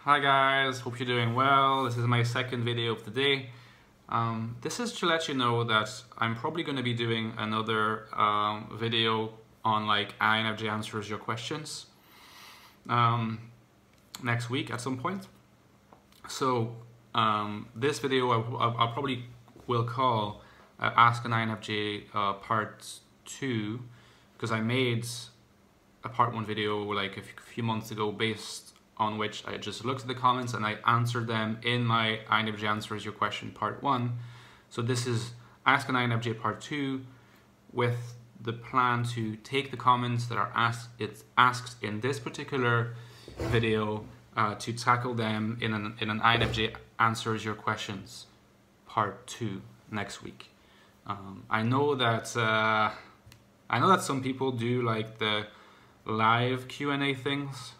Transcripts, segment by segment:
Hi guys, hope you're doing well. This is my second video of the day. This is to let you know that I'm probably going to be doing another video on like INFJ Answers Your Questions next week at some point. So this video I probably will call Ask an INFJ Part 2, because I made a Part 1 video like a few months ago based on which I just looked at the comments and I answered them in my INFJ Answers Your Question Part 1. So this is Ask an INFJ Part 2 with the plan to take the comments that are asked in this particular video to tackle them in an INFJ Answers Your Questions Part 2 next week. I know that some people do like the live Q&A things.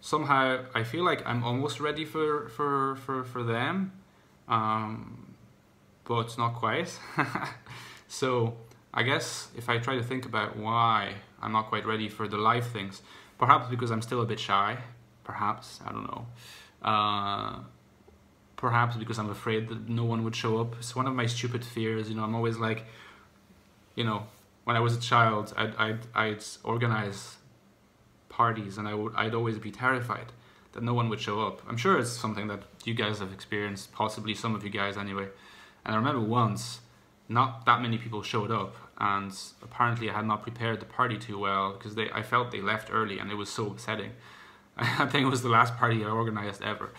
Somehow I feel like I'm almost ready for them, but not quite. So I guess if I try to think about why I'm not quite ready for the live things, perhaps because I'm still a bit shy, perhaps, I don't know. Perhaps because I'm afraid that no one would show up. It's one of my stupid fears, you know. I'm always like, you know, when I was a child, I'd organize parties and I'd always be terrified that no one would show up. I'm sure it's something that you guys have experienced, possibly some of you guys anyway. And I remember once, not that many people showed up, and apparently I had not prepared the party too well because I felt they left early and it was so upsetting. I think it was the last party I organized ever.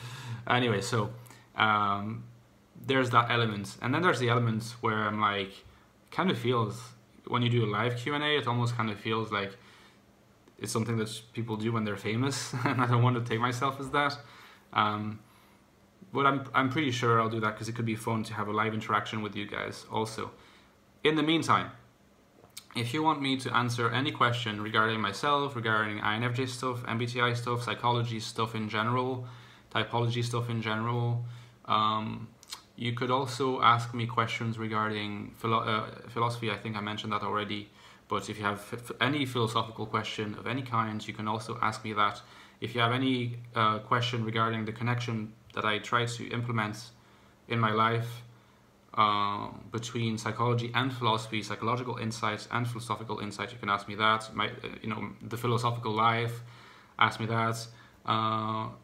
Anyway, so there's that element. And then there's the elements where I'm like, kind of feels, when you do a live Q&A, it almost kind of feels like it's something that people do when they're famous, and I don't want to take myself as that. But I'm pretty sure I'll do that because it could be fun to have a live interaction with you guys also. In the meantime, if you want me to answer any question regarding myself, regarding INFJ stuff, MBTI stuff, psychology stuff in general, typology stuff in general, you could also ask me questions regarding philosophy. I think I mentioned that already. But if you have any philosophical question of any kind, you can also ask me that. If you have any question regarding the connection that I try to implement in my life between psychology and philosophy, psychological insights and philosophical insight, you can ask me that. The philosophical life, ask me that.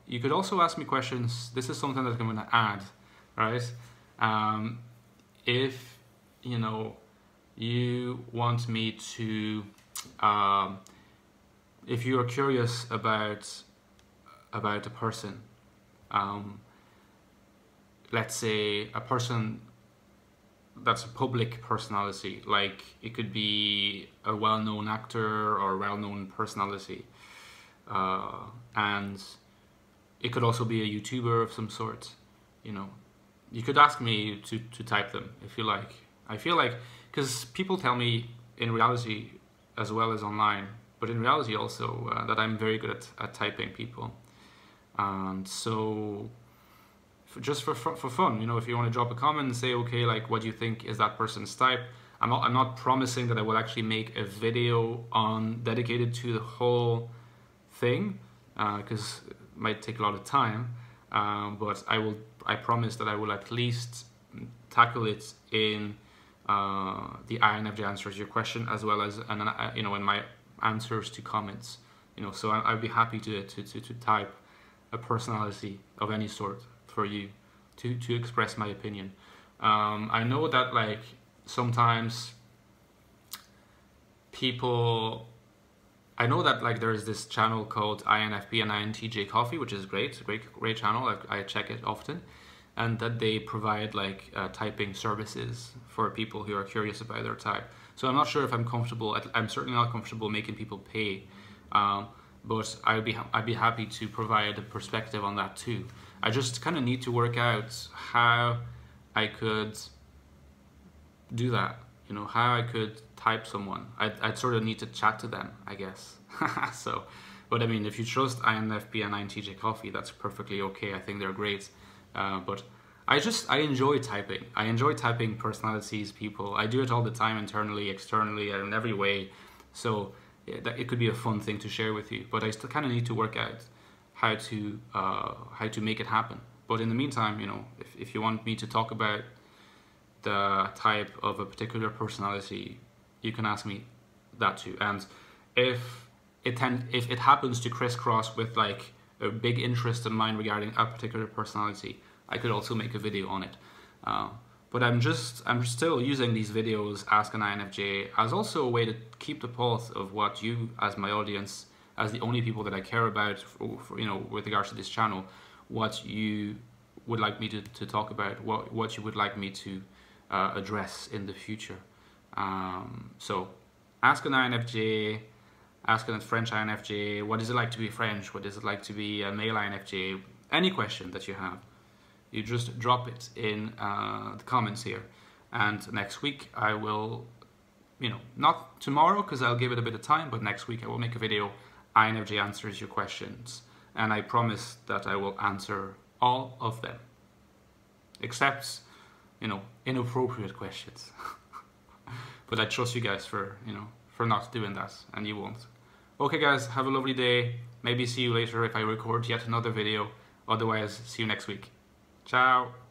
You could also ask me questions. This is something that I'm going to add, right? If you want me to, if you are curious about a person, let's say a person that's a public personality, like it could be a well-known actor or a well-known personality, and it could also be a YouTuber of some sort. You could ask me to type them if you like. I feel like, because people tell me in reality as well as online, but in reality also, that I'm very good at typing people. And so just for fun, if you want to drop a comment and say, okay, like, what do you think is that person's type? I'm not promising that I will actually make a video dedicated to the whole thing, because it might take a lot of time, but I promise that I will at least tackle it in the INFJ Answers Your Question, as well as in my answers to comments. So I'd be happy to type a personality of any sort for you to express my opinion. I know that like sometimes people, I know that like there is this channel called INFP and INTJ Coffee, which is great, great channel. I check it often. And that they provide like typing services for people who are curious about their type. So I'm not sure if I'm comfortable. I'm certainly not comfortable making people pay, but I'd be happy to provide a perspective on that too. I just kind of need to work out how I could do that. How I could type someone. I'd sort of need to chat to them, I guess. So, but I mean, if you trust INFP and INTJ Coffee, that's perfectly okay. I think they're great. But I enjoy typing. I enjoy typing personalities, people. I do it all the time, internally, externally, and in every way. So it could be a fun thing to share with you. But I still kind of need to work out how to make it happen. But in the meantime, you know, if you want me to talk about the type of a particular personality, you can ask me that too. And if it happens to crisscross with like a big interest in mine regarding a particular personality, I could also make a video on it. But I'm still using these videos, Ask an INFJ, as also a way to keep the pulse of what you, as my audience, as the only people that I care about, for, you know, with regards to this channel, what you would like me to talk about, what you would like me to address in the future. So, ask an INFJ, ask a French INFJ, what is it like to be French? What is it like to be a male INFJ? Any question that you have, you just drop it in the comments here. And next week I will, you know, not tomorrow because I'll give it a bit of time, but next week I will make a video, INFJ Answers Your Questions. And I promise that I will answer all of them, except, you know, inappropriate questions. But I trust you guys for, you know, for not doing that, and you won't. Okay guys, have a lovely day. Maybe see you later if I record yet another video. Otherwise, see you next week. Ciao.